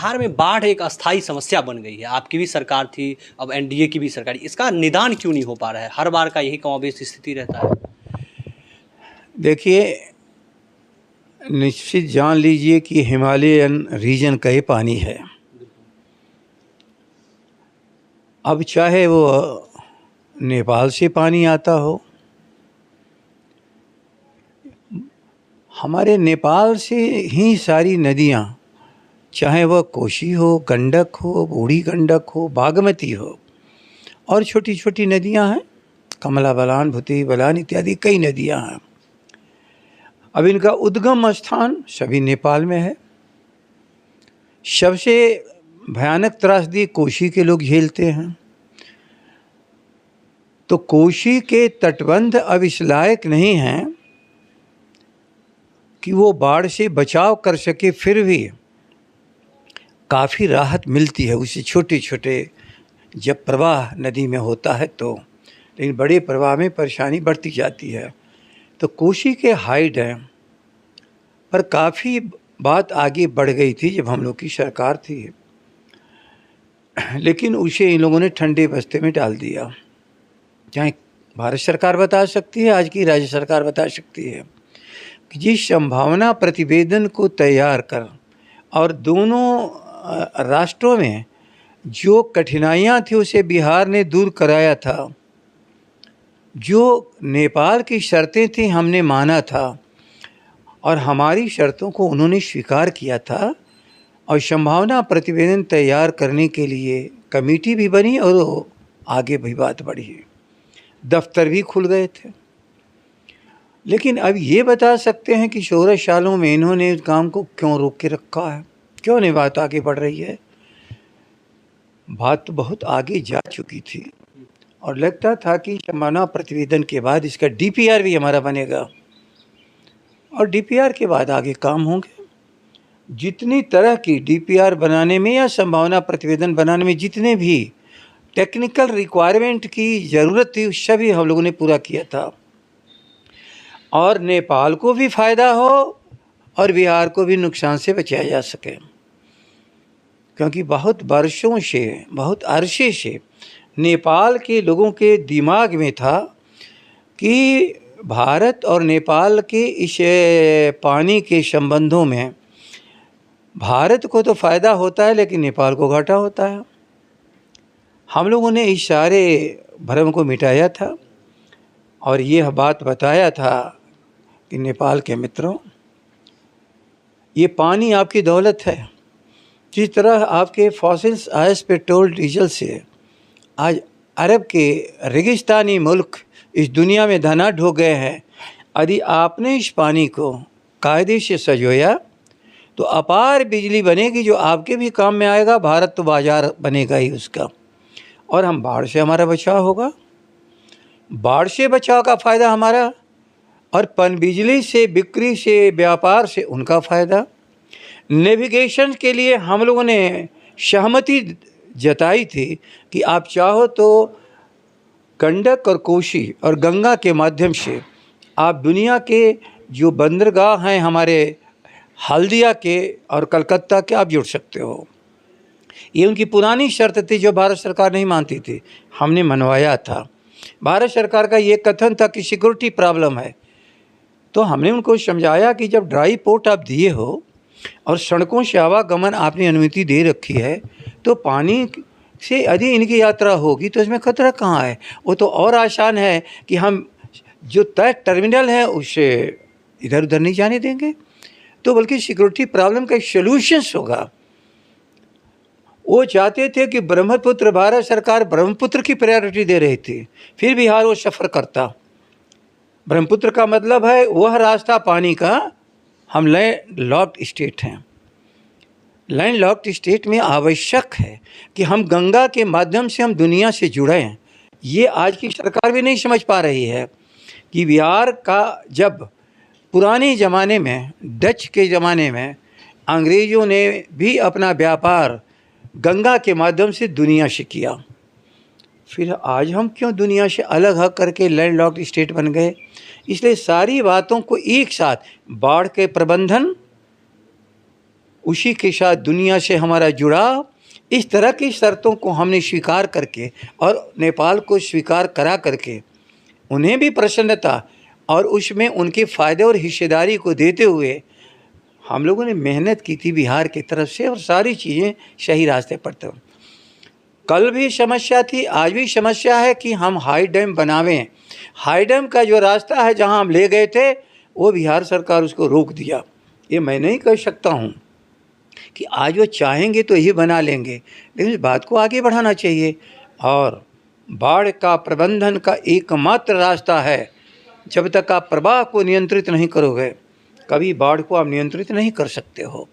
बिहार में बाढ़ एक अस्थायी समस्या बन गई है। आपकी भी सरकार थी, अब एनडीए की भी सरकार, इसका निदान क्यों नहीं हो पा रहा है? हर बार का यही कमोबेश स्थिति रहता है। देखिए, निश्चित जान लीजिए कि हिमालयन रीजन का ही पानी है। अब चाहे वो नेपाल से पानी आता हो, हमारे नेपाल से ही सारी नदियाँ, चाहे वह कोशी हो, गंडक हो, बूढ़ी गंडक हो, बागमती हो, और छोटी छोटी नदियाँ हैं, कमला बलान, भूतही बलान इत्यादि कई नदियाँ हैं। अब इनका उद्गम स्थान सभी नेपाल में है। सबसे भयानक त्रासदी कोशी के लोग झेलते हैं। तो कोशी के तटबंध अब इस लायक नहीं हैं कि वो बाढ़ से बचाव कर सके, फिर भी काफ़ी राहत मिलती है उससे छोटे छोटे जब प्रवाह नदी में होता है तो, लेकिन बड़े प्रवाह में परेशानी बढ़ती जाती है। तो कोशी के हाई डैम पर काफ़ी बात आगे बढ़ गई थी जब हम लोग की सरकार थी, लेकिन उसे इन लोगों ने ठंडे बस्ते में डाल दिया। चाहे भारत सरकार बता सकती है, आज की राज्य सरकार बता सकती है कि जिस संभावना प्रतिवेदन को तैयार कर और दोनों राष्ट्रों में जो कठिनाइयाँ थी उसे बिहार ने दूर कराया था। जो नेपाल की शर्तें थी हमने माना था और हमारी शर्तों को उन्होंने स्वीकार किया था, और संभावना प्रतिवेदन तैयार करने के लिए कमेटी भी बनी और आगे भी बात बढ़ी, दफ्तर भी खुल गए थे। लेकिन अब ये बता सकते हैं कि 16 सालों में इन्होंने इस काम को क्यों रोक के रखा है, क्यों नहीं बात आगे बढ़ रही है? बात तो बहुत आगे जा चुकी थी और लगता था कि संभावना प्रतिवेदन के बाद इसका डीपीआर भी हमारा बनेगा और डीपीआर के बाद आगे काम होंगे। जितनी तरह की डीपीआर बनाने में या संभावना प्रतिवेदन बनाने में जितने भी टेक्निकल रिक्वायरमेंट की ज़रूरत थी उस सभी हम लोगों ने पूरा किया था, और नेपाल को भी फ़ायदा हो और बिहार को भी नुकसान से बचाया जा सके। क्योंकि बहुत वर्षों से, बहुत अरसे से नेपाल के लोगों के दिमाग में था कि भारत और नेपाल के इस पानी के संबंधों में भारत को तो फ़ायदा होता है लेकिन नेपाल को घाटा होता है। हम लोगों ने इस सारे भ्रम को मिटाया था और यह बात बताया था कि नेपाल के मित्रों, ये पानी आपकी दौलत है। जिस तरह आपके फॉसिल्स आयस पेट्रोल डीजल से आज अरब के रेगिस्तानी मुल्क इस दुनिया में धनाढ्य हो गए हैं, यदि आपने इस पानी को कायदे से संजोया तो अपार बिजली बनेगी जो आपके भी काम में आएगा। भारत तो बाजार बनेगा ही उसका, और हम बाढ़ से हमारा बचाव होगा, बाढ़ से बचाव का फ़ायदा हमारा, और पनबिजली से, बिक्री से, व्यापार से उनका फ़ायदा। नेविगेशन के लिए हम लोगों ने सहमति जताई थी कि आप चाहो तो गंडक और कोशी और गंगा के माध्यम से आप दुनिया के जो बंदरगाह हैं हमारे हल्दिया के और कलकत्ता के, आप जुड़ सकते हो। ये उनकी पुरानी शर्त थी जो भारत सरकार नहीं मानती थी, हमने मनवाया था। भारत सरकार का ये कथन था कि सिक्योरिटी प्रॉब्लम है, तो हमने उनको समझाया कि जब ड्राई पोर्ट आप दिए हो और सड़कों से आवागमन आपने अनुमति दे रखी है, तो पानी से यदि इनकी यात्रा होगी तो इसमें खतरा कहाँ है? वो तो और आसान है कि हम जो तय टर्मिनल है उसे इधर उधर नहीं जाने देंगे, तो बल्कि सिक्योरिटी प्रॉब्लम का एक सोल्यूशंस होगा। वो चाहते थे कि ब्रह्मपुत्र, भारत सरकार ब्रह्मपुत्र की प्रायोरिटी दे रही थी, फिर बिहार वो सफ़र करता। ब्रह्मपुत्र का मतलब है वह रास्ता पानी का, हम लैंड लॉक्ड स्टेट हैं। लैंड लॉक्ड स्टेट में आवश्यक है कि हम गंगा के माध्यम से हम दुनिया से जुड़े हैं। ये आज की सरकार भी नहीं समझ पा रही है कि बिहार का, जब पुराने ज़माने में, डच के ज़माने में अंग्रेज़ों ने भी अपना व्यापार गंगा के माध्यम से दुनिया से किया, फिर आज हम क्यों दुनिया से अलग हट करके लैंड लॉक्ड स्टेट बन गए? इसलिए सारी बातों को एक साथ, बाढ़ के प्रबंधन, उसी के साथ दुनिया से हमारा जुड़ाव, इस तरह की शर्तों को हमने स्वीकार करके और नेपाल को स्वीकार करा करके उन्हें भी प्रसन्नता और उसमें उनके फ़ायदे और हिस्सेदारी को देते हुए हम लोगों ने मेहनत की थी बिहार की तरफ से, और सारी चीज़ें सही रास्ते पर थे। कल भी समस्या थी, आज भी समस्या है कि हम हाई डैम बनावें। हाई डैम का जो रास्ता है जहां हम ले गए थे, वो बिहार सरकार उसको रोक दिया। ये मैं नहीं कह सकता हूं कि आज वो चाहेंगे तो ये बना लेंगे, लेकिन इस बात को आगे बढ़ाना चाहिए। और बाढ़ का प्रबंधन का एकमात्र रास्ता है, जब तक आप प्रवाह को नियंत्रित नहीं करोगे, कभी बाढ़ को आप नियंत्रित नहीं कर सकते हो।